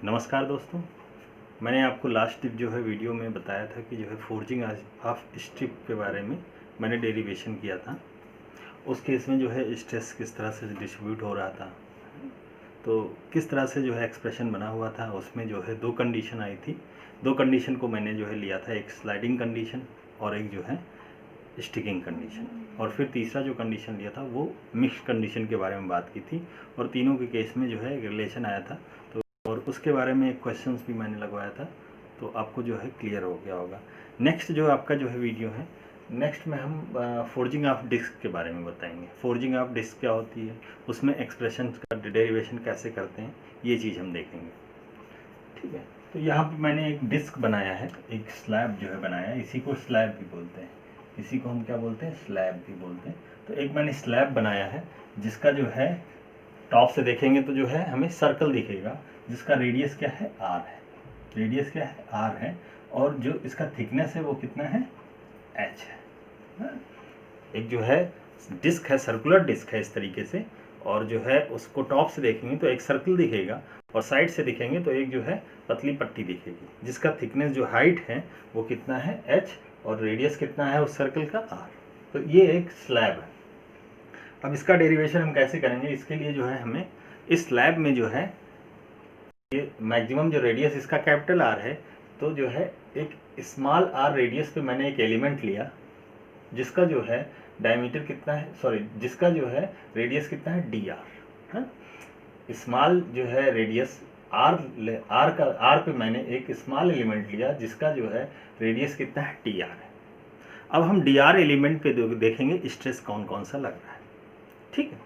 नमस्कार दोस्तों, मैंने आपको लास्ट जो है वीडियो में बताया था कि जो है फोर्जिंग ऑफ स्ट्रिप के बारे में मैंने डेरिवेशन किया था। उस केस में जो है स्ट्रेस किस तरह से डिस्ट्रीब्यूट हो रहा था, तो किस तरह से जो है एक्सप्रेशन बना हुआ था। उसमें जो है दो कंडीशन आई थी। दो कंडीशन को मैंने जो है लिया था, एक स्लाइडिंग कंडीशन और एक जो है स्टिकिंग कंडीशन, और फिर तीसरा जो कंडीशन लिया था वो मिक्स कंडीशन के बारे में बात की थी। और तीनों के केस में जो है एक रिलेशन आया था, तो और उसके बारे में एक क्वेश्चंस भी मैंने लगवाया था, तो आपको जो है क्लियर हो गया होगा। नेक्स्ट जो आपका जो है वीडियो है, नेक्स्ट में हम फोर्जिंग ऑफ डिस्क के बारे में बताएंगे। फोर्जिंग ऑफ डिस्क क्या होती है, उसमें एक्सप्रेशन का डेरिवेशन कैसे करते हैं, ये चीज़ हम देखेंगे। ठीक है, तो यहाँ पे मैंने एक डिस्क बनाया है, एक स्लैब जो है बनाया है। इसी को स्लैब भी बोलते हैं, इसी को हम क्या बोलते हैं, स्लैब भी बोलते हैं। तो एक मैंने स्लैब बनाया है जिसका जो है टॉप से देखेंगे तो जो है हमें सर्कल दिखेगा, जिसका रेडियस क्या है, आर है। रेडियस क्या है, आर है, और जो इसका थिकनेस है वो कितना है, एच है। हाँ? एक जो है डिस्क है, सर्कुलर डिस्क है इस तरीके से, और जो है उसको टॉप से देखेंगे तो एक सर्कल दिखेगा, और साइड से दिखेंगे तो एक जो है पतली पट्टी दिखेगी, जिसका थिकनेस जो हाइट है वो कितना है, एच, और रेडियस कितना है उस सर्कल का, आर। तो ये एक स्लैब है। अब इसका डेरिवेशन हम कैसे करेंगे, इसके लिए जो है हमें इस स्लैब में जो है ये मैक्सिमम जो रेडियस इसका कैपिटल आर है, तो जो है एक स्मॉल आर रेडियस पे मैंने एक एलिमेंट लिया जिसका जो है डायमीटर कितना है, सॉरी, जिसका जो है रेडियस कितना है, डी आर है। स्मॉल जो है रेडियस आर पे मैंने एक स्मॉल एलिमेंट लिया जिसका जो है रेडियस कितना है, डी आर है। अब हम डी आर एलिमेंट पे देखेंगे स्ट्रेस कौन कौन सा लग रहा है। ठीक है,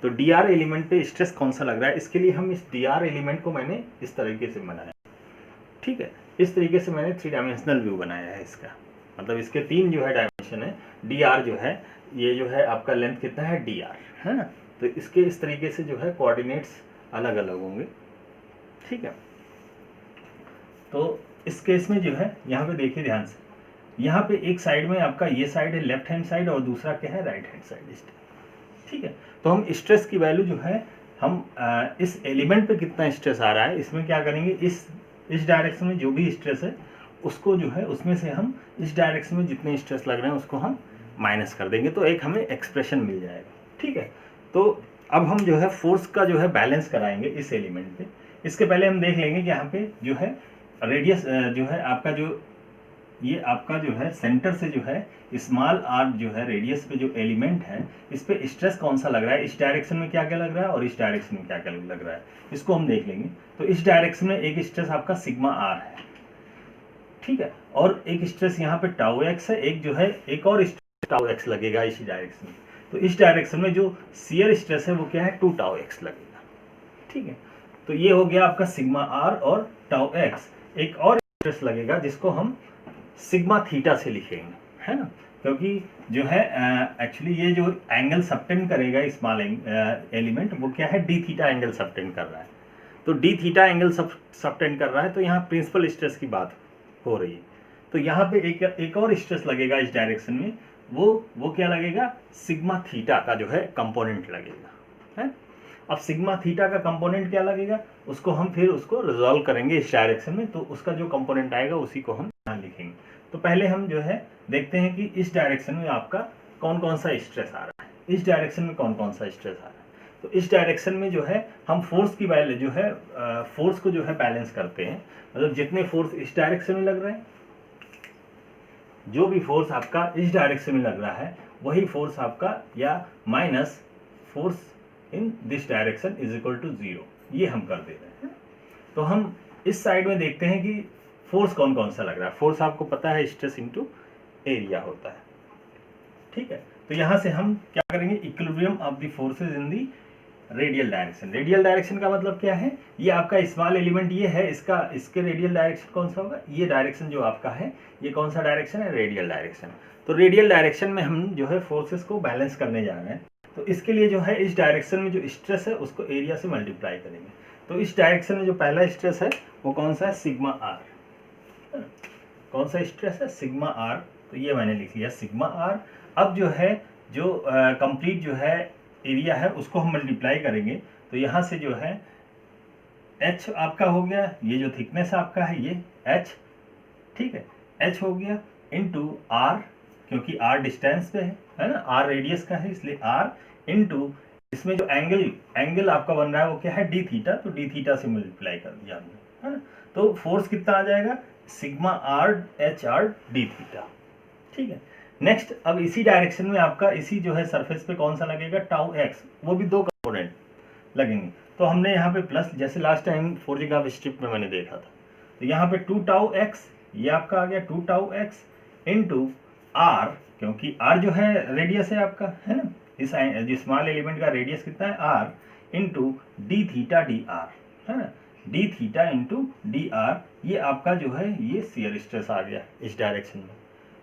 तो डी आर एलिमेंट पे स्ट्रेस कौन सा लग रहा है, इसके लिए हम इस डी आर एलिमेंट को मैंने इस तरीके से बनाया। ठीक है, इस तरीके से मैंने 3 डायमेंशनल व्यू बनाया है इसका, मतलब इसके 3 जो है डायमेंशन है। डी आर जो है, ये जो है आपका लेंथ कितना है, डी आर है ना। तो इसके इस तरीके से जो है कोऑर्डिनेट्स अलग अलग होंगे। ठीक है, तो इस केस में जो है यहाँ पे देखिए ध्यान से, यहाँ पे एक साइड में आपका ये साइड है लेफ्ट हैंड साइड, और दूसरा क्या है, राइट हैंड साइड। ठीक है, तो हम स्ट्रेस की वैल्यू जो है हम इस एलिमेंट पे कितना स्ट्रेस आ रहा है, इसमें क्या करेंगे, इस डायरेक्शन में जो भी स्ट्रेस है उसको जो है उसमें से हम इस डायरेक्शन में जितने स्ट्रेस लग रहे हैं उसको हम माइनस कर देंगे, तो एक हमें एक्सप्रेशन मिल जाएगा। ठीक है, तो अब हम जो है फोर्स का जो है बैलेंस कराएंगे इस एलिमेंट पे। इसके पहले हम देख लेंगे कि यहाँ पे जो है रेडियस जो है आपका जो ये आपका जो है सेंटर से जो है स्मॉल आर जो है रेडियस पे जो एलिमेंट है, इस पे स्ट्रेस कौन सा लग रहा है, इस डायरेक्शन में क्या क्या लग रहा है और इस डायरेक्शन में क्या क्या लग रहा है, इसको हम देख लेंगे। तो इस डायरेक्शन में एक स्ट्रेस आपका सिग्मा आर है। ठीक है, और एक स्ट्रेस यहाँ पे टाउ एक्स है, एक जो है एक और स्ट्रेस टाउ एक्स लगेगा इसी डायरेक्शन में। तो इस डायरेक्शन में जो शियर स्ट्रेस है वो क्या है, 2 टाउ एक्स लगेगा। ठीक है, तो ये हो गया आपका सिग्मा आर और टाउ एक्स। एक और स्ट्रेस लगेगा जिसको हम सिग्मा थीटा से लिखेंगे, है ना, क्योंकि जो है एक्चुअली ये जो एंगल सबटेंड करेगा स्मॉल एलिमेंट, वो क्या है, डी थीटा एंगल सबटेंड कर रहा है। तो डी थीटा एंगल सबटेंड कर रहा है, तो यहाँ प्रिंसिपल स्ट्रेस की बात हो रही है। तो यहाँ पे एक और स्ट्रेस लगेगा इस डायरेक्शन में, वो क्या लगेगा, सिग्मा थीटा का जो है कंपोनेंट लगेगा, है। अब सिग्मा थीटा का कंपोनेंट क्या लगेगा, उसको हम फिर उसको रिजॉल्व करेंगे इस डायरेक्शन में, तो उसका जो कंपोनेंट आएगा उसी को हम यहाँ लिखेंगे। तो पहले हम जो है देखते हैं कि इस डायरेक्शन में आपका कौन कौन सा स्ट्रेस आ रहा है, इस डायरेक्शन में कौन कौन सा स्ट्रेस आ रहा है। तो इस डायरेक्शन में जो है हम फोर्स की वैल्यू जो है फोर्स को जो है बैलेंस करते हैं, मतलब जितने फोर्स इस डायरेक्शन में लग रहे हैं, जो भी फोर्स आपका इस डायरेक्शन में लग रहा है वही फोर्स आपका, या minus force in this direction is equal to 0, ये हम कर दे रहे हैं। तो हम इस साइड में देखते हैं कि फोर्स कौन कौन सा लग रहा है। फोर्स आपको पता है स्ट्रेस इनटू एरिया होता है। ठीक है, तो यहाँ से हम क्या करेंगे, equilibrium of the forces in the radial direction. Radial direction का मतलब क्या है, ये आपका स्मॉल एलिमेंट ये है, इसके रेडियल डायरेक्शन कौन सा होगा, ये डायरेक्शन जो आपका है ये कौन सा डायरेक्शन है, रेडियल डायरेक्शन। तो रेडियल डायरेक्शन में हम जो है फोर्सेस को बैलेंस करने जा रहे हैं, तो इसके लिए जो है इस डायरेक्शन में जो स्ट्रेस है उसको एरिया से मल्टीप्लाई करेंगे। तो इस डायरेक्शन में जो पहला स्ट्रेस है वो कौन सा है, सिग्मा आर। कौन सा स्ट्रेस है, सिग्मा आर, तो ये मैंने लिख लिया सिग्मा आर। अब जो है जो कंप्लीट जो है एरिया है उसको हम मल्टीप्लाई करेंगे, तो यहाँ से जो है h आपका हो गया, ये जो थिकनेस आपका है ये h, ठीक है, h हो गया इंटू r, क्योंकि r डिस्टेंस पे है ना, r रेडियस का है इसलिए r इंटू इसमें जो एंगल आपका बन रहा है वो क्या है, डी थीटा, तो डी थीटा से मल्टीप्लाई कर दिया हमने, है ना। तो फोर्स कितना आ जाएगा, sigma r H r D theta, ठीक है। नेक्स्ट अब इसी डायरेक्शन में आपका इसी जो है सरफेस पे कौन सा लगेगा, टाउ एक्स, वो भी दो कंपोनेंट लगेंगे। तो हमने यहाँ पे प्लस, जैसे last time forging of strip में मैंने देखा था, तो यहाँ पे 2 टाउ एक्स, ये आपका आ गया 2 टाउ एक्स इंटू आर, क्योंकि आर जो है रेडियस है आपका, है ना, इस स्मॉल एलिमेंट का रेडियस कितना है r, into d theta d r, है ना, d theta into D r, ये आपका जो है ये शियर स्ट्रेस आ गया इस डायरेक्शन में।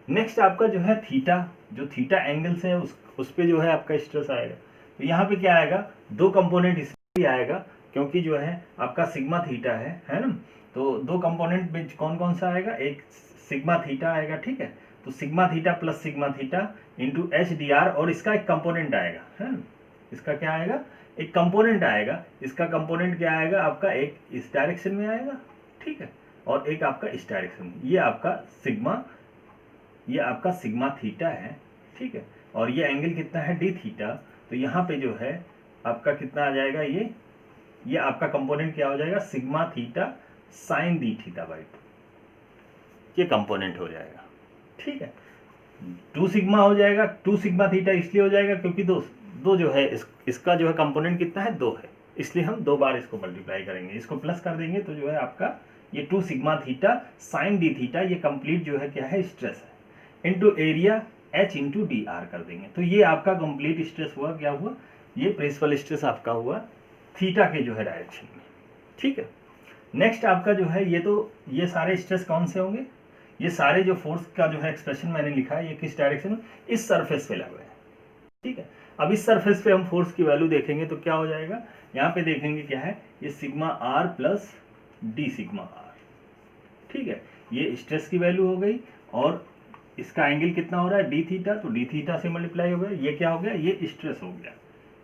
नेक्स्ट आपका जो है थीटा, जो थीटा एंगल से है उस पे जो है आपका स्ट्रेस आएगा। तो यहाँ पे क्या आएगा, दो कंपोनेंट इसमें भी आएगा, क्योंकि जो है आपका सिग्मा थीटा है ना, तो दो कंपोनेंट में कौन कौन सा आएगा, एक सिग्मा थीटा आएगा, ठीक है, तो sigma theta plus sigma theta into H d are, और इसका एक कंपोनेंट आएगा, है ना, इसका क्या आएगा, एक कंपोनेंट आएगा, इसका कंपोनेंट क्या आएगा आपका, एक इस डायरेक्शन में आएगा, ठीक है, और एक आपका इस डायरेक्शन में, ये आपका सिग्मा थीटा है, ठीक है, और ये एंगल कितना है, डी थीटा। तो यहाँ पे जो है आपका कितना आ जाएगा, ये आपका कंपोनेंट क्या हो जाएगा, sigma theta sine d theta by 2, ये कंपोनेंट हो जाएगा, ठीक है। 2 सिग्मा हो जाएगा, 2 सिग्मा थीटा इसलिए हो जाएगा क्योंकि दो जो है इसका जो है कंपोनेंट कितना है, 2 है, इसलिए हम 2 बार इसको मल्टीप्लाई करेंगे, इसको प्लस कर देंगे तो जो है आपका ये 2 sigma theta sine d theta, ये कंप्लीट जो है क्या है, स्ट्रेस है, into area h into D R कर देंगे। तो ये आपका कंप्लीट स्ट्रेस हुआ, क्या हुआ, ये प्रिंसिपल स्ट्रेस आपका हुआ थीटा के जो है डायरेक्शन में, ठीक है। नेक्स्ट आपका जो है ये सारे स्ट्रेस कौन से होंगे, ये सारे जो फोर्स का जो है एक्सप्रेशन मैंने लिखा है, ये किस डायरेक्शन में, इस सरफेस पे लग रहे हैं, ठीक है। अब इस सरफेस पे हम फोर्स की वैल्यू देखेंगे तो क्या हो जाएगा, यहाँ पे देखेंगे क्या है, ये sigma are plus d sigma r, ठीक है, ये स्ट्रेस की वैल्यू हो गई, और इसका एंगल कितना हो रहा है, डी थीटा, तो डी थीटा से मल्टीप्लाई हो गया, ये क्या हो गया, ये स्ट्रेस हो गया,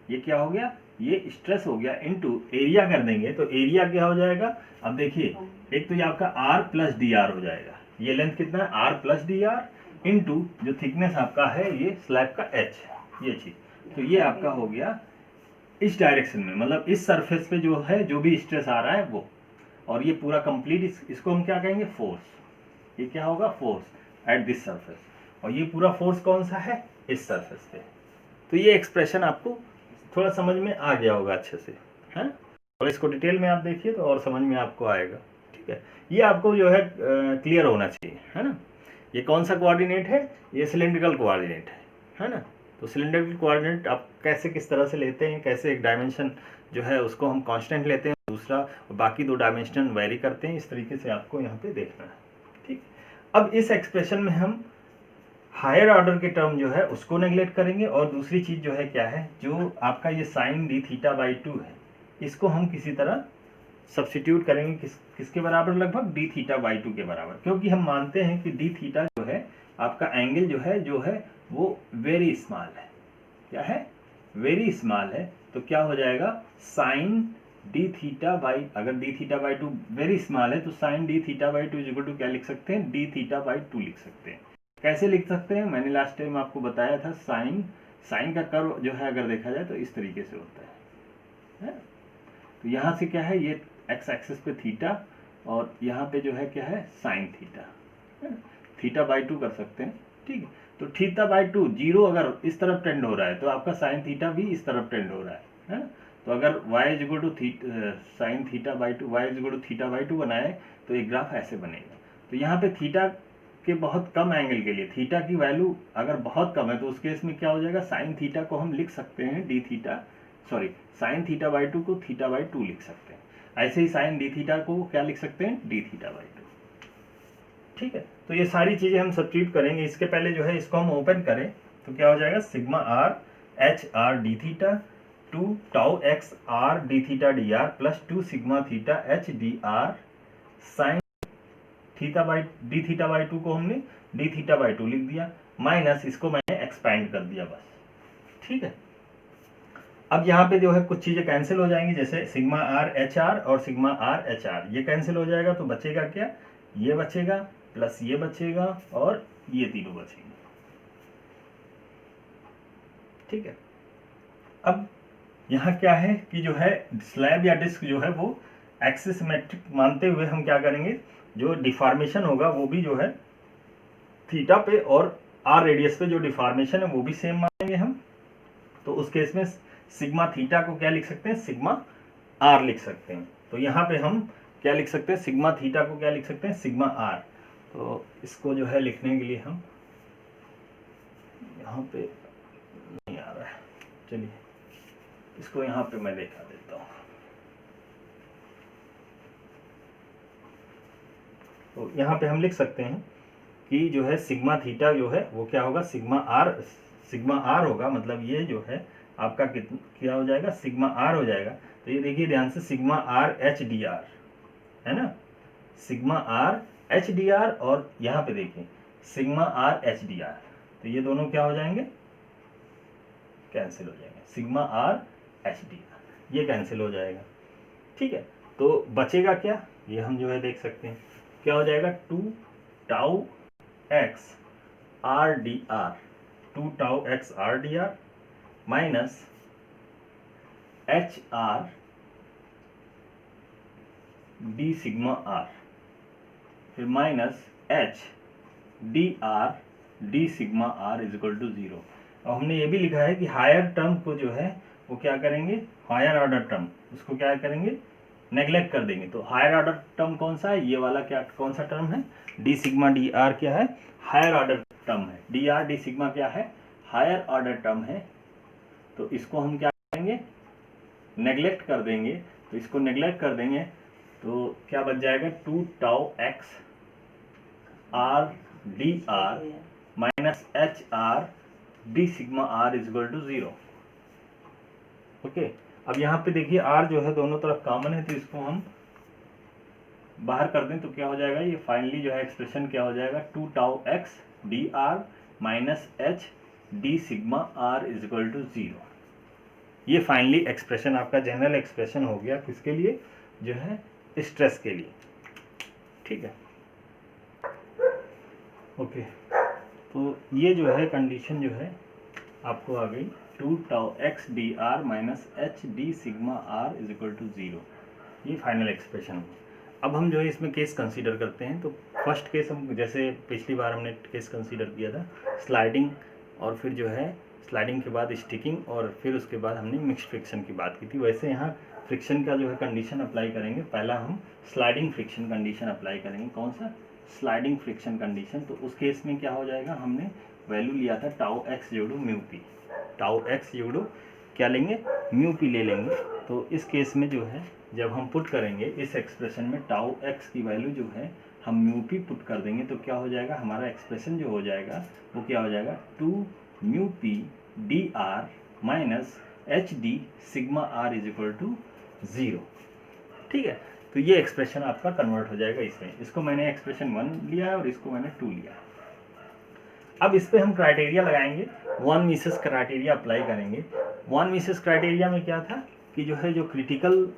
ये क्या हो गया, ये स्ट्रेस हो गया, इनटू एरिया कर देंगे, तो एरिया क्या हो जाएगा, अब देखिए एक तो ये आपका आर प्लस डी आर हो जाएगा, ये लेंथ कितना है, r plus d r, into जो थिकनेस आपका है ये स्लैब का एच, ये चीज, तो ये आपका हो गया इस डायरेक्शन में, मतलब इस सरफेस पे जो है जो भी स्ट्रेस आ रहा है वो, और ये पूरा कंप्लीट इसको हम क्या कहेंगे, फोर्स, ये क्या होगा, फोर्स एट दिस सरफेस, और ये पूरा फोर्स कौन सा है, इस सरफेस पे। तो ये एक्सप्रेशन आपको थोड़ा समझ में आ गया होगा अच्छे से, है, और इसको डिटेल में आप देखिए तो और समझ में आपको आएगा, ठीक है। ये आपको जो है क्लियर होना चाहिए, है ना। ये कौन सा कोऑर्डिनेट है, ये सिलेंड्रिकल कोऑर्डिनेट है ना। तो सिलेंड्रिकल कोऑर्डिनेट आप कैसे किस तरह से लेते हैं, कैसे एक डायमेंशन जो है उसको हम कांस्टेंट लेते हैं, दूसरा बाकी 2 डायमेंशन वेरी करते हैं, इस तरीके से आपको यहाँ पे देखना है, ठीक। अब इस एक्सप्रेशन में हम हायर ऑर्डर के टर्म जो है उसको नेगलेक्ट करेंगे, और दूसरी चीज जो है क्या है, जो आपका ये साइन डी थीटा बाई 2 है, इसको हम किसी तरह सब्स्टिट्यूट करेंगे, किसके बराबर, लगभग डी थीटा बाई 2 के बराबर, क्योंकि हम मानते हैं कि डी थीटा जो है आपका एंगल जो है वो वेरी स्मॉल है, क्या है, वेरी स्मॉल है, तो क्या हो जाएगा, साइन डी थीटा बाई, अगर d theta by 2 very small है तो sine d theta by 2 equal to क्या लिख सकते हैं, डी थीटा बाई 2 लिख सकते हैं। कैसे लिख सकते हैं, मैंने लास्ट टाइम आपको बताया था, साइन का कर्व जो है अगर देखा जाए तो इस तरीके से होता है? तो यहाँ से क्या है, ये एक्स एक्सिस पे थीटा, और यहाँ पे जो है क्या है, साइन थीटा, थीटा बाई 2 कर सकते हैं, ठीक है। तो थीटा बाई 2 0 अगर इस तरफ टेंड हो रहा है तो आपका साइन थीटा भी इस तरफ टेंड हो रहा है, तो अगर y is equal to sine theta by 2, y is equal to theta by 2 बनाए तो एक ग्राफ ऐसे बनेगा। तो यहाँ पे थीटा के बहुत कम एंगल के लिए थीटा की वैल्यू अगर बहुत कम है तो उस केस में क्या हो जाएगा, साइन थीटा को हम लिख सकते हैं D theta, sorry sine theta by 2 को थीटा बाई 2 लिख सकते हैं। ऐसे ही साइन डी थीटा को क्या लिख सकते हैं, डी थीटा बाई 2, ठीक है। तो ये सारी चीजें हम सब्स्टिट्यूट करेंगे। इसके पहले जो है इसको हम ओपन करें तो क्या हो जाएगा, sigma R H r D theta 2 tau x r D theta d are plus 2 sigma theta H d are sign theta by D theta by 2 को हमने डी थीटा बाई 2 लिख दिया, माइनस इसको मैंने एक्सपैंड कर दिया बस, ठीक है। अब यहाँ पे जो है कुछ चीज़ें कैंसिल हो जाएंगी, जैसे सिग्मा आर एच आर और सिग्मा आर एच आर, ये कैंसिल हो जाएगा, तो बचेगा क्या, ये बचेगा प्लस ये बचेगा और ये तीनों बचेंगे। ठीक है, अब यहाँ क्या है कि जो है स्लैब या डिस्क जो है वो एक्सिस सिमेट्रिक मानते हुए हम क्या करेंगे, जो डिफॉर्मेशन होगा वो भी जो है थीटा पे और आर रेडियस पे जो डिफॉर्मेशन है वो भी सेम मानेंगे हम। तो उस केस में सिग्मा थीटा को क्या लिख सकते हैं, सिग्मा आर लिख सकते हैं। तो यहाँ पे हम क्या लिख सकते हैं, सिग्मा थीटा को क्या लिख सकते हैं, सिग्मा आर। तो इसको जो है लिखने के लिए हम यहाँ पे नहीं आ रहा है, चलिए इसको यहाँ पे मैं दिखा देता हूँ। तो यहाँ पे हम लिख सकते हैं कि जो है सिग्मा थीटा जो है वो क्या होगा, सिग्मा आर होगा, मतलब ये जो है आपका क्या हो जाएगा, सिग्मा आर हो जाएगा। तो ये देखिए ध्यान से, sigma R H d r है ना, sigma R H d are, और यहाँ पे देखिए sigma R H d are, तो ये दोनों क्या हो जाएंगे, कैंसिल हो जाएंगे, sigma R H d r ये कैंसिल हो जाएगा। ठीक है, तो बचेगा क्या, ये हम जो है देख सकते हैं क्या हो जाएगा, 2 tau x r d r, 2 tau x r d are minus h r d sigma r, फिर minus H d r d sigma are is equal to 0। और हमने ये भी लिखा है कि हायर टर्म को जो है वो क्या करेंगे, हायर ऑर्डर टर्म, उसको क्या करेंगे, नेग्लेक्ट कर देंगे। तो हायर ऑर्डर टर्म कौन सा है, ये वाला क्या कौन सा टर्म है, डी सिग्मा डी आर क्या है, हायर ऑर्डर टर्म है, डी आर डी सिग्मा क्या है, हायर ऑर्डर टर्म है। तो इसको हम क्या करेंगे, नेग्लेक्ट कर देंगे। तो इसको नेग्लेक्ट कर देंगे तो क्या बच जाएगा, 2 tau x r d are minus h r d sigma are is equal to 0। Okay, अब यहाँ पे देखिए आर जो है दोनों तरफ कॉमन है, तो इसको हम बाहर कर दें तो क्या हो जाएगा, ये फाइनली जो है एक्सप्रेशन क्या हो जाएगा, 2 tau x d are minus H D sigma are is equal to 0। ये फाइनली एक्सप्रेशन आपका जनरल एक्सप्रेशन हो गया, किसके लिए, जो है स्ट्रेस के लिए। ठीक है, ओके, तो ये जो है कंडीशन जो है आपको आ गई, 2 tau x d are minus H D sigma are is equal to 0, ये फाइनल एक्सप्रेशन। अब हम जो है इसमें केस कंसीडर करते हैं। तो फर्स्ट केस हम जैसे पिछली बार हमने केस कंसीडर किया था स्लाइडिंग, और फिर जो है स्लाइडिंग के बाद स्टिकिंग, और फिर उसके बाद हमने मिक्स्ड फ्रिक्शन की बात की थी। वैसे यहाँ फ्रिक्शन का जो है कंडीशन अप्लाई करेंगे, पहला हम स्लाइडिंग फ्रिक्शन कंडीशन अप्लाई करेंगे। कौन सा, स्लाइडिंग फ्रिक्शन कंडीशन। तो उस केस में क्या हो जाएगा, हमने वैल्यू लिया था टाउ एक्स जोड़ो म्यू पी, टाउ एक्स जोड़ो क्या लेंगे, म्यू पी ले लेंगे। तो इस केस में जो है जब हम पुट करेंगे इस एक्सप्रेशन में टाउ एक्स की वैल्यू जो है हम म्यू पी पुट कर देंगे, तो क्या हो जाएगा, हमारा एक्सप्रेशन जो हो जाएगा वो क्या हो जाएगा, 2 mu P D are minus H D sigma are is equal to 0। ठीक है, तो ये एक्सप्रेशन आपका कन्वर्ट हो जाएगा इसमें। इसको मैंने एक्सप्रेशन 1 लिया है और इसको मैंने 2 लिया है। अब इस पे हम क्राइटेरिया लगाएंगे, 1 मिसेस क्राइटेरिया अप्लाई करेंगे। 1 मिसेस क्राइटेरिया में क्या था कि जो है जो क्रिटिकल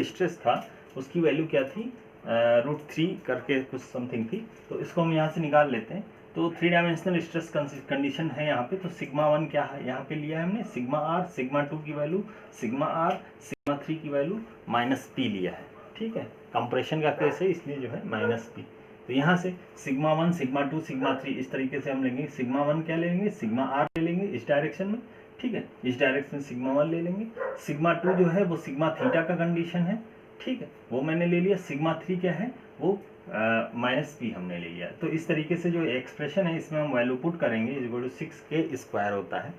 स्ट्रेस था उसकी वैल्यू क्या थी, √3 करके कुछ समथिंग थी। तो इसको हम यहाँ से निकाल लेते हैं। तो 3 डायमेंशनल स्ट्रेस कंडीशन है यहाँ पे। तो सिग्मा 1 क्या है, यहाँ पे लिया है हमने सिग्मा आर, सिग्मा 2 की वैल्यू सिग्मा आर, सिग्मा 3 की वैल्यू -p लिया है। ठीक है, कंप्रेशन का केस है इसलिए जो है -p। तो यहाँ से सिग्मा 1, सिग्मा 2, सिग्मा 3 इस तरीके से हम लेंगे। सिग्मा 1 क्या लेंगे, सिग्मा आर ले लेंगे इस डायरेक्शन में। ठीक है, इस डायरेक्शन में सिग्मा 1 ले लेंगे। सिग्मा 2 जो है वो सिग्मा थीटा का कंडीशन है। ठीक है, वो मैंने ले लिया। सिग्मा 3 क्या है, वो -p हमने ले लिया। तो इस तरीके से जो एक्सप्रेशन है इसमें हम वैल्यू पुट करेंगे, इज 6k² होता है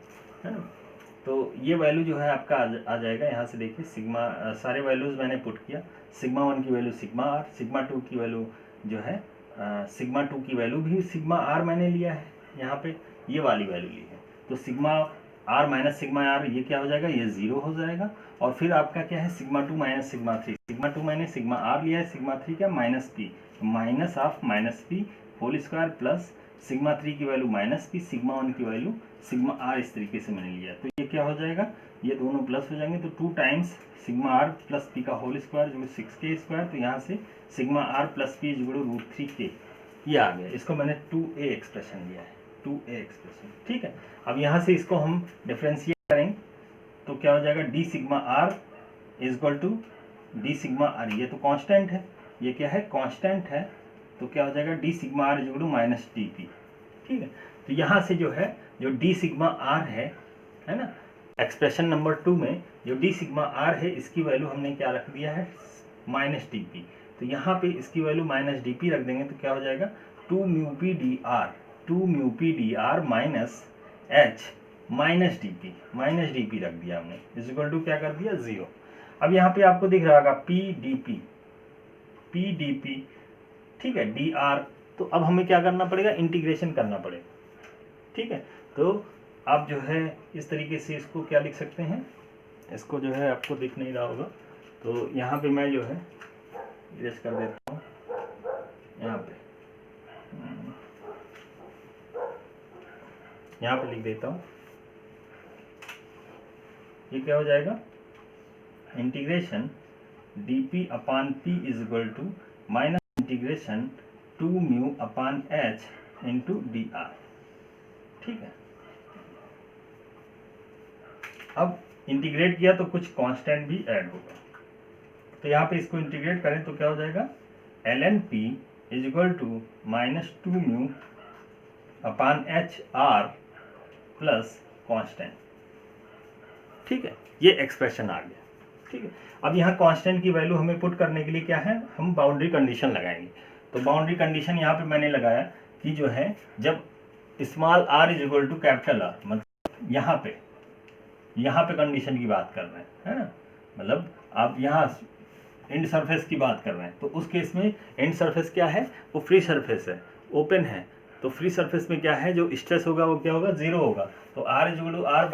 ना। तो ये वैल्यू जो है आपका आ जाएगा। यहाँ से देखिए सिग्मा सारे वैल्यूज़ मैंने पुट किया। सिग्मा 1 की वैल्यू सिग्मा आर, सिग्मा 2 की वैल्यू जो है सिग्मा 2 की वैल्यू भी सिग्मा आर मैंने लिया है, यहाँ पे ये वाली वैल्यू ली है। तो sigma R minus sigma R ये क्या हो जाएगा, ये 0 हो जाएगा। और फिर आपका क्या है सिग्मा 2 माइनस सिग्मा 3, सिग्मा 2 मैंने सिग्मा आर लिया है, सिग्मा 3 क्या -p, minus of -p whole square plus sigma 3 की वैल्यू माइनस पी, सिग्मा 1 की वैल्यू सिग्मा आर, इस तरीके से मैंने लिया। तो ये क्या हो जाएगा, ये दोनों प्लस हो जाएंगे, तो 2 times sigma are plus P का होल स्क्वायर जो 6k स्क्वायर, तो यहाँ से सिग्मा आर प्लस पी जो √3k ये आ गया। इसको मैंने 2a एक्सप्रेशन लिया है, 2a एक्सप्रेशन, ठीक है। अब यहाँ से इसको हम डिफ्रेंशिएट करेंगे तो क्या हो जाएगा, D sigma are is equal to D sigma R, ये तो कांस्टेंट है, ये क्या है कांस्टेंट है, तो क्या हो जाएगा D sigma are is equal to minus D P, ठीक है। तो यहाँ से जो है जो डी सिग्मा आर है ना, एक्सप्रेशन नंबर 2 में जो डी सिग्मा आर है इसकी वैल्यू हमने क्या रख दिया है, माइनस डी पी। तो यहाँ पे इसकी वैल्यू माइनस डी पी रख देंगे तो क्या हो जाएगा 2 mu P D are minus H minus D P रख दिया हमने, इज इक्वल टू क्या कर दिया 0। अब यहाँ पे आपको दिख रहा होगा पी डी पी, ठीक है, डी आर। तो अब हमें क्या करना पड़ेगा, इंटीग्रेशन करना पड़ेगा, ठीक है। तो आप जो है इस तरीके से इसको क्या लिख सकते हैं, इसको जो है आपको दिख नहीं रहा होगा, तो यहाँ पे मैं जो है इरेज कर देता हूँ, यहाँ पे लिख देता हूँ, ये क्या हो जाएगा, integration dp upon p is equal to minus integration 2 mu upon h into D R, ठीक है। अब इंटीग्रेट किया तो कुछ कांस्टेंट भी ऐड होगा, तो यहाँ पे इसको इंटीग्रेट करें तो क्या हो जाएगा, ln p is equal to minus 2 mu upon H R plus constant, ठीक है। ये एक्सप्रेशन आ गया, ठीक है। अब यहाँ कांस्टेंट की वैल्यू हमें पुट करने के लिए क्या है, हम बाउंड्री कंडीशन लगाएंगे। तो बाउंड्री कंडीशन यहाँ पे मैंने लगाया कि जो है जब small R is equal to capital R, मतलब यहाँ पे कंडीशन की बात कर रहे हैं, है ना, मतलब आप यहाँ एंड सरफेस की बात कर रहे हैं, तो उस केस में एंड सरफेस क्या है, वो फ्री सरफेस है, ओपन है। तो फ्री सरफेस में क्या है, जो स्ट्रेस होगा वो क्या होगा, 0 होगा। तो R is equal to R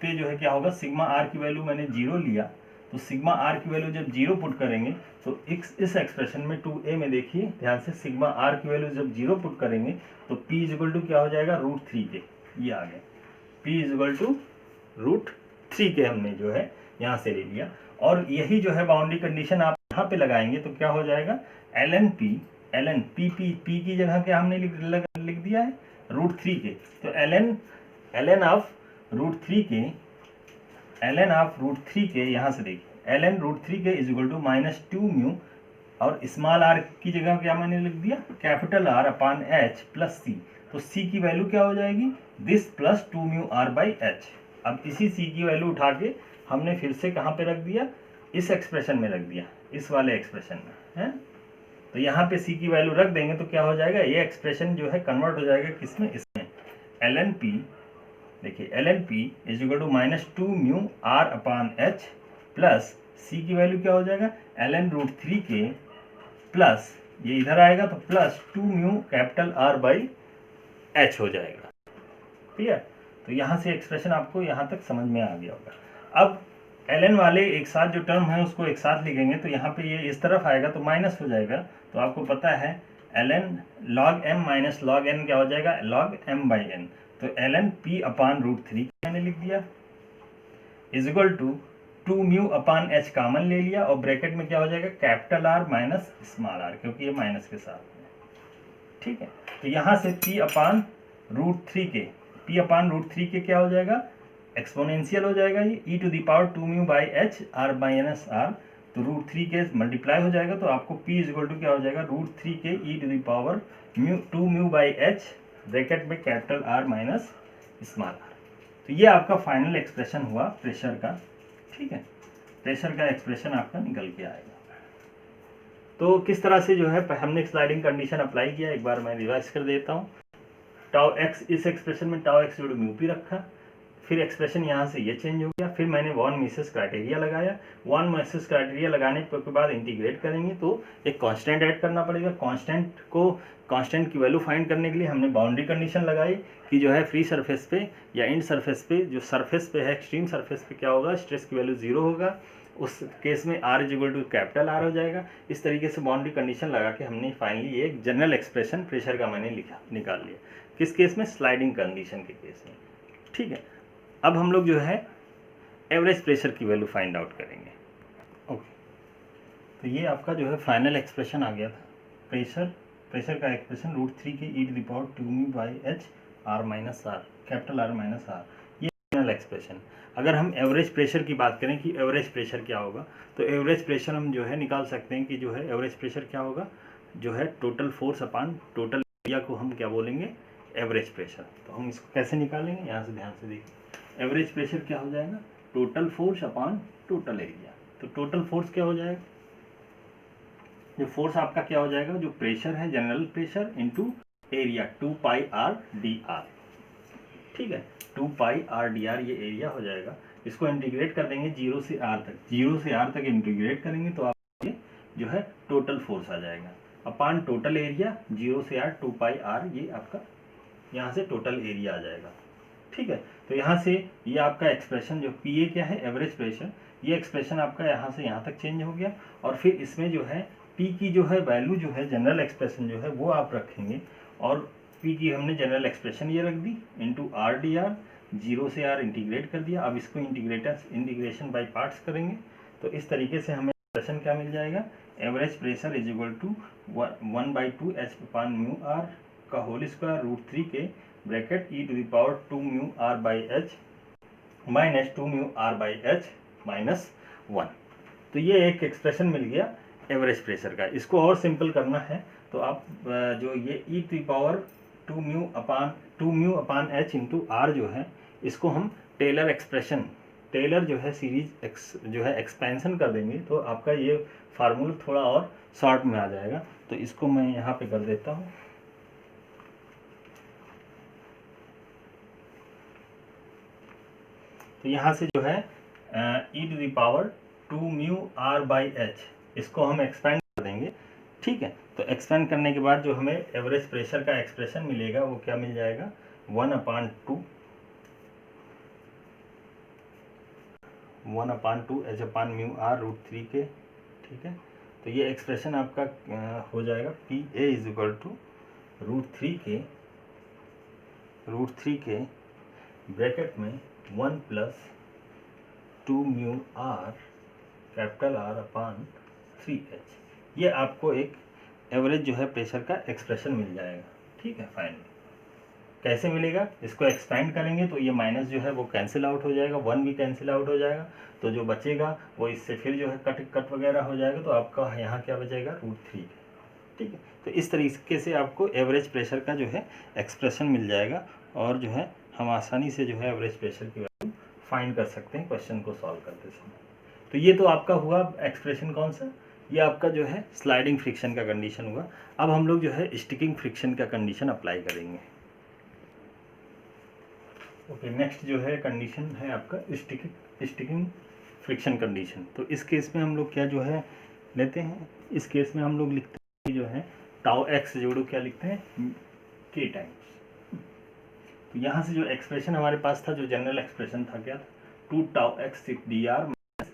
पे जो है क्या होगा, सिग्मा आर की वैल्यू मैंने 0 लिया, तो सिग्मा आर की वैल्यू जब 0 पुट करेंगे तो इस एक्सप्रेशन में 2a में देखिए ध्यान से, सिग्मा आर की वैल्यू जब 0 पुट करेंगे तो p इज इक्वल टू क्या हो जाएगा, √3k, ये आ गया, p is equal to √3k हमने जो है यहाँ से ले लिया। और यही जो है बाउंड्री कंडीशन आप यहाँ पे लगाएंगे तो क्या हो जाएगा, ln p की जगह क्या हमने लिख दिया है √3k, तो ln ऑफ √3k यहाँ से देखिए ln √3k is equal to minus 2 mu, और स्मॉल आर की जगह क्या मैंने लिख दिया, capital R upon H plus C. तो सी की वैल्यू क्या हो जाएगी, this plus 2 mu R by H. अब इसी सी की वैल्यू उठा के हमने फिर से कहाँ पे रख दिया, इस एक्सप्रेशन में रख दिया, इस वाले एक्सप्रेशन में है। तो यहाँ पे सी की वैल्यू रख देंगे तो क्या हो जाएगा, ये एक्सप्रेशन जो है कन्वर्ट हो जाएगा किसमें, इसमें ln p, देखिए ln p is equal to minus 2 mu r upon H plus c की वैल्यू क्या हो जाएगा, ln √3k प्लस ये इधर आएगा तो plus 2 mu capital R by H हो जाएगा, ठीक है। तो यहाँ से एक्सप्रेशन आपको यहाँ तक समझ में आ गया होगा। अब ln वाले एक साथ जो टर्म है उसको एक साथ लिखेंगे तो यहाँ पे ये इस तरफ आएगा तो माइनस हो जाएगा। तो आपको पता है ln log m minus log n क्या हो जाएगा, log m बाई n। तो ln p अपॉन √3 मैंने लिख दिया is equal to 2 mu upon h common ले लिया, और ब्रैकेट में क्या हो जाएगा, capital R minus small R, क्योंकि ये माइनस के साथ में, ठीक है। तो यहाँ से p अपॉन √3k क्या हो जाएगा, एक्सपोनेंशियल हो जाएगा, ये e to the power 2 mu by H R minus R, तो √3k मल्टीप्लाई हो जाएगा, तो आपको p इज इक्वल टू क्या हो जाएगा, √3k e to the power 2 mu by h bracket में capital R minus small r. तो ये आपका फाइनल एक्सप्रेशन हुआ प्रेशर का, ठीक है, प्रेशर का एक्सप्रेशन आपका निकल के आएगा। तो किस तरह से जो है हमने स्लाइडिंग कंडीशन अप्लाई किया, एक बार मैं रिवाइज कर देता हूँ। टाउ एक्स, इस एक्सप्रेशन में टाउ एक्स म्यू पी रखा, फिर एक्सप्रेशन यहाँ से ये चेंज हो गया, फिर मैंने वॉन मिसेस क्राइटेरिया लगाया, वॉन मिसेस क्राइटेरिया लगाने के बाद इंटीग्रेट करेंगे तो एक कांस्टेंट ऐड करना पड़ेगा। कांस्टेंट की वैल्यू फाइंड करने के लिए हमने बाउंड्री कंडीशन लगाई कि जो है फ्री सरफेस पे या एंड सरफेस पे, जो सरफेस पे है एक्सट्रीम सरफेस पे क्या होगा, स्ट्रेस की वैल्यू 0 होगा, उस केस में R is equal to capital R हो जाएगा। इस तरीके से बाउंड्री कंडीशन लगा के हमने फाइनली एक जनरल एक्सप्रेशन प्रेशर का मैंने निकाल लिया। किस केस में? स्लाइडिंग कंडीशन के केस में। ठीक है, अब हम लोग जो है एवरेज प्रेशर की वैल्यू फाइंड आउट करेंगे। ओके, तो ये आपका जो है फाइनल एक्सप्रेशन आ गया था। प्रेशर का एक्सप्रेशन √3 के e⁻²μ/h R-R, कैपिटल R-R, ये फाइनल एक्सप्रेशन। अगर हम एवरेज प्रेशर की बात करें कि एवरेज प्रेशर क्या होगा, तो एवरेज प्रेशर हम जो है निकाल सकते हैं कि जो है एवरेज प्रेशर क्या होगा, जो है total force upon total area को हम क्या बोलेंगे? Average pressure. तो हम इसको कैसे निकालेंगे? यहाँ से ध्यान से देखिए, एवरेज प्रेशर क्या हो जाएगा? Total force upon total area. तो टोटल फोर्स क्या हो जाएगा? जो फोर्स आपका क्या हो जाएगा? जो प्रेशर है general pressure into area 2πr/dr। ठीक है, 2πr/dr ये एरिया हो जाएगा। इसको इंटीग्रेट कर देंगे 0 से r तक, 0 से r तक इंटीग्रेट करेंगे तो आप ये जो है टोटल फोर्स आ जाएगा अपॉन टोटल एरिया 0 से r 2πr, ये आपका यहाँ से टोटल एरिया आ जाएगा। ठीक है, तो यहाँ से ये आपका एक्सप्रेशन जो PA क्या है? Average pressure. ये एक्सप्रेशन आपका यहाँ से यहाँ तक चेंज हो गया और फिर इसमें जो है P की जो है वैल्यू जो है जनरल एक्सप्रेशन जो है वो आप रखेंगे और P की हमने जनरल एक्सप्रेशन ये रख दी इंटू R/dr, 0 से r इंटीग्रेट कर दिया। अब इसको इंटीग्रेशन बाई पार्ट्स करेंगे तो इस तरीके से हमें एक्सप्रेशन क्या मिल जाएगा? Average pressure is equal to 1/2h/μr का होल स्क्वायर √3 के bracket e⁻²μr/h minus 2μr/h minus 1। तो ये एक एक्सप्रेशन मिल गया एवरेज प्रेशर का। इसको और सिंपल करना है तो आप जो ये e⁻²μ/h इंटू r जो है इसको हम टेलर जो है सीरीज जो है एक्सपेंशन कर देंगे तो आपका ये फार्मूला थोड़ा और शॉर्ट में आ जाएगा। तो इसको मैं यहाँ पे कर देता हूँ। तो यहाँ से जो है e⁻²μr/h इसको हम एक्सपेंड कर देंगे। ठीक है, तो एक्सपेंड करने के बाद जो हमें एवरेज प्रेशर का एक्सप्रेशन मिलेगा वो क्या मिल जाएगा? 1/2h/μr √3 के। ठीक है, तो ये एक्सप्रेशन आपका हो जाएगा PA इज इक्वल टू √3 के ब्रैकेट में 1 + 2μr कैपिटल R/3h। ये आपको एक एवरेज जो है प्रेशर का एक्सप्रेशन मिल जाएगा। ठीक है, फाइनली कैसे मिलेगा? इसको एक्सपेंड करेंगे तो ये माइनस जो है वो कैंसिल आउट हो जाएगा, 1 भी कैंसिल आउट हो जाएगा। तो जो बचेगा वो इससे फिर जो है कट वगैरह हो जाएगा तो आपका यहाँ क्या बचेगा? √3। ठीक है, तो इस तरीके से आपको एवरेज प्रेशर का जो है एक्सप्रेशन मिल जाएगा और जो है हम आसानी से जो है एवरेज प्रेशर की वैल्यू फाइंड कर सकते हैं क्वेश्चन को सॉल्व करते समय। तो ये तो आपका हुआ एक्सप्रेशन कौन सा? ये आपका जो है स्लाइडिंग फ्रिक्शन का कंडीशन हुआ। अब हम लोग जो है स्टिकिंग फ्रिक्शन का कंडीशन अप्लाई करेंगे। ओके, नेक्स्ट जो है कंडीशन है आपका स्टिकिंग फ्रिक्शन कंडीशन। तो इस केस में हम लोग क्या जो है लेते हैं? इस केस में हम लोग लिखते हैं जो है τx जोड़ो क्या लिखते हैं? k times. तो यहाँ से जो एक्सप्रेशन हमारे पास था, जो जनरल एक्सप्रेशन था क्या था? 2τx/dr -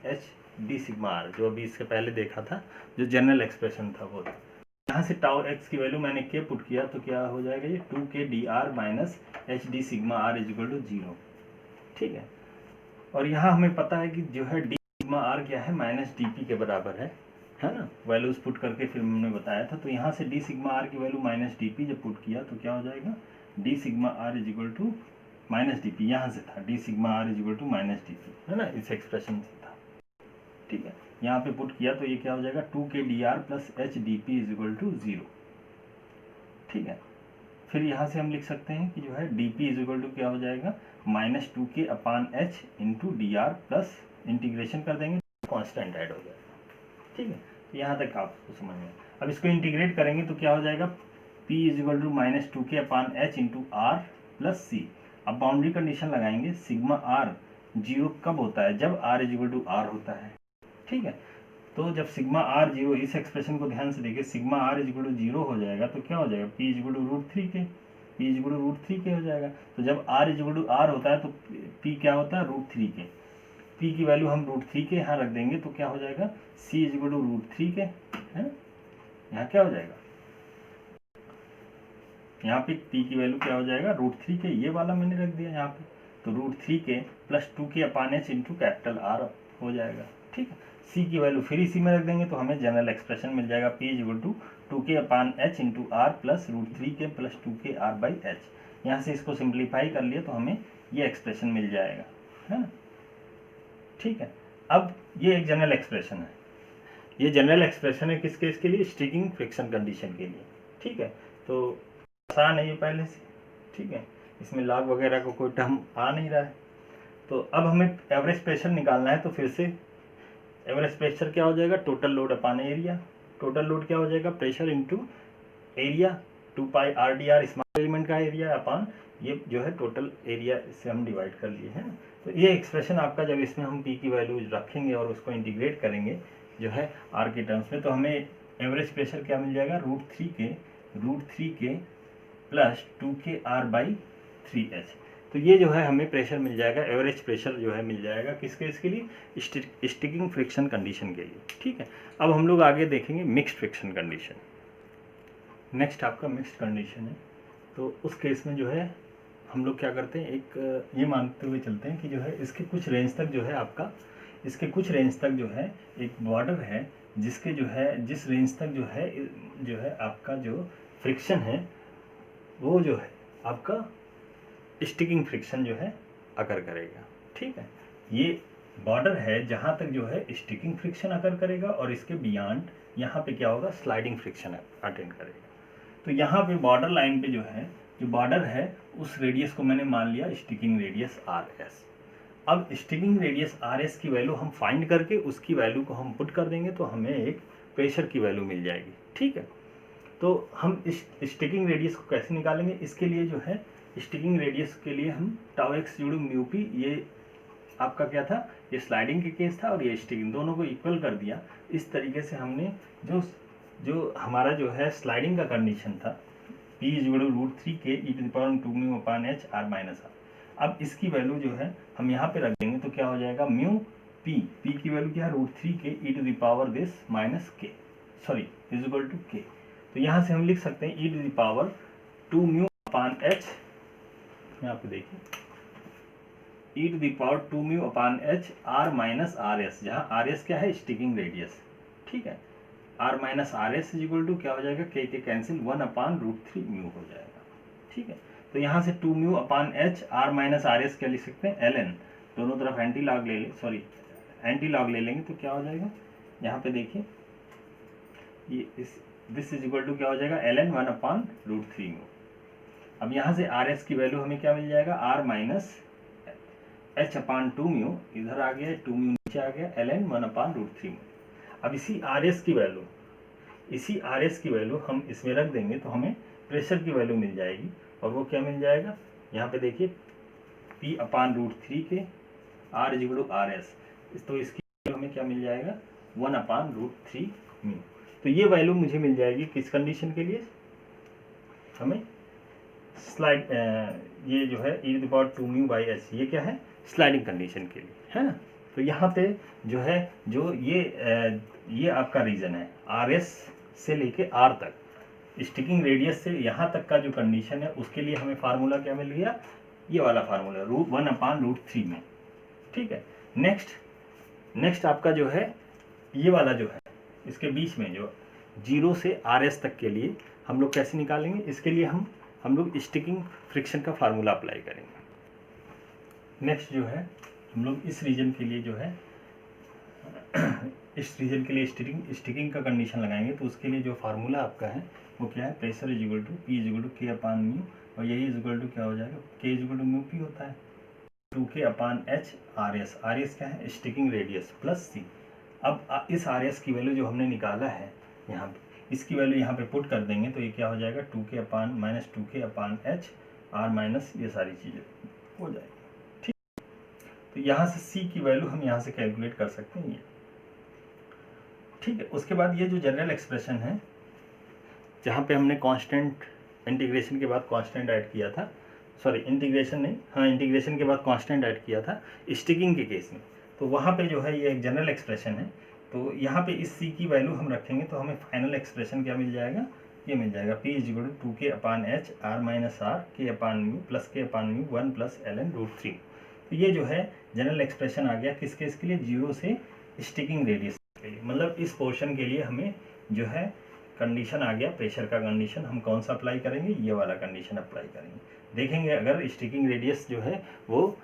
h/d⁻r, जो अभी इसके पहले देखा था जो जनरल एक्सप्रेशन था वो था। यहाँ से τx की वैल्यू मैंने k पुट किया तो क्या हो जाएगा? ये 2k/dr - h/d⁻r = 0। ठीक है, और यहाँ हमें पता है कि जो है d⁻r क्या है? -dp के बराबर है ना? वैल्यूज पुट करके फिर हमने बताया था। तो यहाँ से d⁻r की वैल्यू -dp जब पुट किया तो क्या हो जाएगा? d⁻r = -dp। यहाँ से था d⁻r = -dp, है ना? इस एक्सप्रेशन से था। ठीक है, यहाँ पे पुट किया तो ये क्या हो जाएगा? 2k/dr + h/dp = 0। ठीक है, फिर यहाँ से हम लिख सकते हैं कि जो है dp = क्या हो जाएगा? -2k/h × dr प्लस इंटीग्रेशन कर देंगे कांस्टेंट ऐड हो जाएगा। ठीक है, तो यहाँ तक आपको समझ में। अब इसको इंटीग्रेट करेंगे तो क्या हो जाएगा? p = -2k/h × r + c। अब बाउंड्री कंडीशन लगाएंगे, σr 0 कब होता है? जब r = r होता है। ठीक है, तो जब σr 0, इस एक्सप्रेशन को ध्यान से देखिए, σr = 0 हो जाएगा तो क्या हो जाएगा? p = √3 के, हो जाएगा। तो जब r = r होता है तो p क्या होता है? √3 के। पी की वैल्यू हम √3 के यहाँ रख देंगे तो क्या हो जाएगा, सी इज इक्वल टू √3 के, है ना। यहाँ क्या हो जाएगा, यहाँ पे पी की वैल्यू क्या हो जाएगा, √3 के, ये वाला मैंने रख दिया यहाँ पे, तो √3 के plus 2k/h into capital R हो जाएगा, ठीक है। सी की वैल्यू फिर इसी में रख देंगे तो हमें जनरल एक्सप्रेशन मिल जाएगा, P is equal to 2k/h into R plus √3 के प्लस 2kr/h। यहाँ से इसको सिंप्लीफाई कर लिए तो हमें ये एक्सप्रेशन मिल जाएगा, है ना, ठीक है। अब ये एक जनरल एक्सप्रेशन है, ये जनरल एक्सप्रेशन है किस केस के लिए, स्टिकिंग फ्रिक्शन कंडीशन के लिए, ठीक है। तो आसान है ये पहले से, ठीक है, इसमें लॉग वगैरह को कोई टर्म आ नहीं रहा है। तो अब हमें एवरेज प्रेशर निकालना है, तो फिर से एवरेज प्रेशर क्या हो जाएगा, टोटल लोड अपान एरिया। टोटल लोड क्या हो जाएगा, pressure into area, 2πr/dr small element का एरिया अपान ये जो है टोटल एरिया, इससे हम डिवाइड कर लिए हैं। तो ये एक्सप्रेशन आपका जब इसमें हम पी की वैल्यू रखेंगे और उसको इंटीग्रेट करेंगे जो है आर के टर्म्स में, तो हमें एवरेज प्रेशर क्या मिल जाएगा, √3 के प्लस 2kr/3h। तो ये जो है हमें प्रेशर मिल जाएगा, एवरेज प्रेशर जो है मिल जाएगा किसके, इसके लिए, स्टिकिंग फ्रिक्शन कंडीशन के लिए, ठीक है। अब हम लोग आगे देखेंगे मिक्स्ड फ्रिक्शन कंडीशन। नेक्स्ट आपका मिक्स्ड कंडीशन है, तो उस केस में जो है हम लोग क्या करते हैं, एक ये मानते हुए चलते हैं कि जो है इसके कुछ रेंज तक जो है आपका, इसके कुछ रेंज तक जो है एक बॉर्डर है जिसके जो है, जिस रेंज तक जो है आपका जो फ्रिक्शन है वो जो है आपका स्टिकिंग फ्रिक्शन जो है अकर करेगा, ठीक है। ये बॉर्डर है जहाँ तक जो है स्टिकिंग फ्रिक्शन अकर करेगा और इसके बियॉन्ड यहाँ पे क्या होगा, स्लाइडिंग फ्रिक्शन अटेंड करेगा। तो यहाँ पे बॉर्डर लाइन पे जो है, जो बॉर्डर है उस रेडियस को मैंने मान लिया स्टिकिंग रेडियस RS। अब स्टिकिंग रेडियस RS की वैल्यू हम फाइंड करके उसकी वैल्यू को हम पुट कर देंगे तो हमें एक प्रेशर की वैल्यू मिल जाएगी, ठीक है। तो हम इस स्टिकिंग रेडियस को कैसे निकालेंगे, इसके लिए जो है स्टिकिंग रेडियस के लिए हम τx × μp, ये आपका क्या था, ये स्लाइडिंग के केस था और ये स्टिकिंग, दोनों को इक्वल कर दिया। इस तरीके से हमने जो हमारा जो है स्लाइडिंग का कंडीशन था, p = √3 के e⁻²μ/h r-r। अब इसकी वैल्यू जो है हम यहाँ पे रख देंगे तो क्या हो जाएगा, म्यू p की वैल्यू क्या है, √3 के e⁻⁻k, सॉरी =k। तो यहाँ से हम लिख सकते हैं e⁻²μ/h, यहाँ पे देखिए e⁻²μ/h r-rs, जहाँ rs क्या है, स्टिकिंग रेडियस, ठीक है। r-rs क्या हो जाएगा, k के कैंसिल 1/√3 म्यू हो जाएगा, ठीक है। तो यहाँ से 2μ/h r-rs क्या लिख सकते हैं, ln, दोनों तरफ एंटी लॉग ले लेंगे तो क्या हो जाएगा, यहाँ पे देखिए ये दिस इज इक्वल टू क्या हो जाएगा, ln 1/√3 म्यू। अब यहाँ से RS की वैल्यू हमें क्या मिल जाएगा, r-h/2 म्यू, इधर आ गया 2 म्यू नीचे आ गया, ln 1/√3 म्यू। अब इसी RS की वैल्यू हम इसमें रख देंगे तो हमें प्रेशर की वैल्यू मिल जाएगी, और वो क्या मिल जाएगा, यहाँ पे देखिए p/√3 के r = RS, तो इसकी वैल्यू हमें क्या मिल जाएगा, 1/√3 म्यू। तो ये वैल्यू मुझे मिल जाएगी किस कंडीशन के लिए, हमें स्लाइड, ये जो है e⁻²μ/h, ये क्या है, स्लाइडिंग कंडीशन के लिए, है ना। तो यहाँ पे जो है जो ये आपका रीजन है RS से लेके R तक, स्टिकिंग रेडियस से यहाँ तक का जो कंडीशन है उसके लिए हमें फार्मूला क्या मिल गया, ये वाला फार्मूला 1/√3 में, ठीक है। नेक्स्ट आपका जो है ये वाला जो है इसके बीच में जो 0 से RS तक के लिए हम लोग कैसे निकालेंगे, इसके लिए हम लोग स्टिकिंग फ्रिक्शन का फार्मूला अप्लाई करेंगे। नेक्स्ट जो है हम लोग इस रीजन के लिए जो है इस रीजन के लिए स्टिकिंग का कंडीशन लगाएंगे, तो उसके लिए जो फार्मूला आपका है वो क्या है, प्रेशर = p = k/μ, और यही इक्वल टू क्या हो जाएगा, k = μp होता है, 2k/h RS क्या है, स्टिकिंग रेडियस प्लस c। अब इस RS की वैल्यू जो हमने निकाला है यहाँ पे, इसकी वैल्यू यहाँ पे पुट कर देंगे तो ये क्या हो जाएगा, 2k/h r- ये सारी चीज़ें हो जाएगी, ठीक। तो यहाँ से c की वैल्यू हम यहाँ से कैलकुलेट कर सकते हैं, ये ठीक है। उसके बाद ये जो जनरल एक्सप्रेशन है जहाँ पे हमने कांस्टेंट, इंटीग्रेशन के बाद कांस्टेंट ऐड किया था, सॉरी इंटीग्रेशन नहीं, हाँ इंटीग्रेशन के बाद कांस्टेंट ऐड किया था स्टिकिंग के केस में, तो वहाँ पे जो है ये एक जनरल एक्सप्रेशन है। तो यहाँ पे इस c की वैल्यू हम रखेंगे तो हमें फाइनल एक्सप्रेशन क्या मिल जाएगा, ये मिल जाएगा P = 2k/h r - r k/μ plus k/μ 1 + ln√3। तो ये जो है जनरल एक्सप्रेशन आ गया किस केस के लिए, 0 से स्टिकिंग रेडियस के लिए। मतलब इस पोर्शन के लिए हमें जो है कंडीशन आ गया, प्रेशर का कंडीशन हम कौन सा अप्लाई करेंगे, ये वाला कंडीशन अप्लाई करेंगे। देखेंगे अगर स्टिकिंग रेडियस जो है वो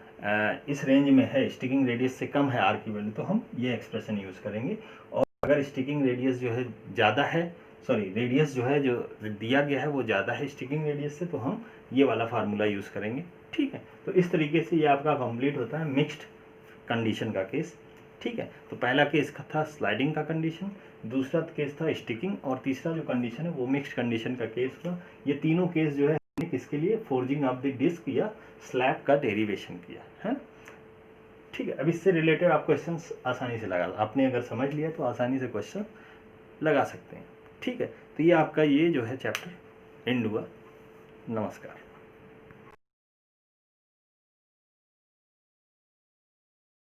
इस रेंज में है, स्टिकिंग रेडियस से कम है आर की वैल्यू, तो हम ये एक्सप्रेशन यूज़ करेंगे। और अगर स्टिकिंग रेडियस जो है ज़्यादा है, सॉरी रेडियस जो है जो दिया गया है वो ज़्यादा है स्टिकिंग रेडियस से, तो हम ये वाला फार्मूला यूज़ करेंगे। ठीक है, तो इस तरीके से ये आपका कंप्लीट होता है मिक्स्ड कंडीशन का केस। ठीक है, तो पहला केस का था स्लाइडिंग का कंडीशन, दूसरा केस था स्टिकिंग, और तीसरा जो कंडीशन है वो मिक्स्ड कंडीशन का केस था। ये तीनों केस जो है हमने किसके लिए, फोर्जिंग ऑफ द डिस्क या स्लैब का डेरिवेशन किया है। ठीक है, अब इससे रिलेटेड आप क्वेश्चंस आसानी से लगा, आपने अगर समझ लिया तो आसानी से क्वेश्चन लगा सकते हैं। ठीक है, तो ये आपका ये जो है चैप्टर एंड हुआ। नमस्कार।